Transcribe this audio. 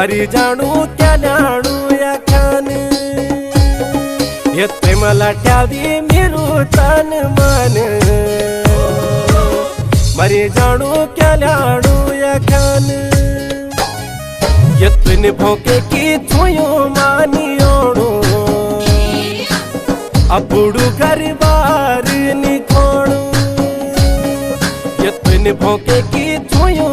मरी जाणू क्या लाणू या खान ये प्रेमला ठ्यावी मेरू तान मान मरी जाणू क्या लाणू या खान ये तुन भोके की थुयो मानियोणू अपुडू घर बार निकोणू ये तुन भोके की थुयो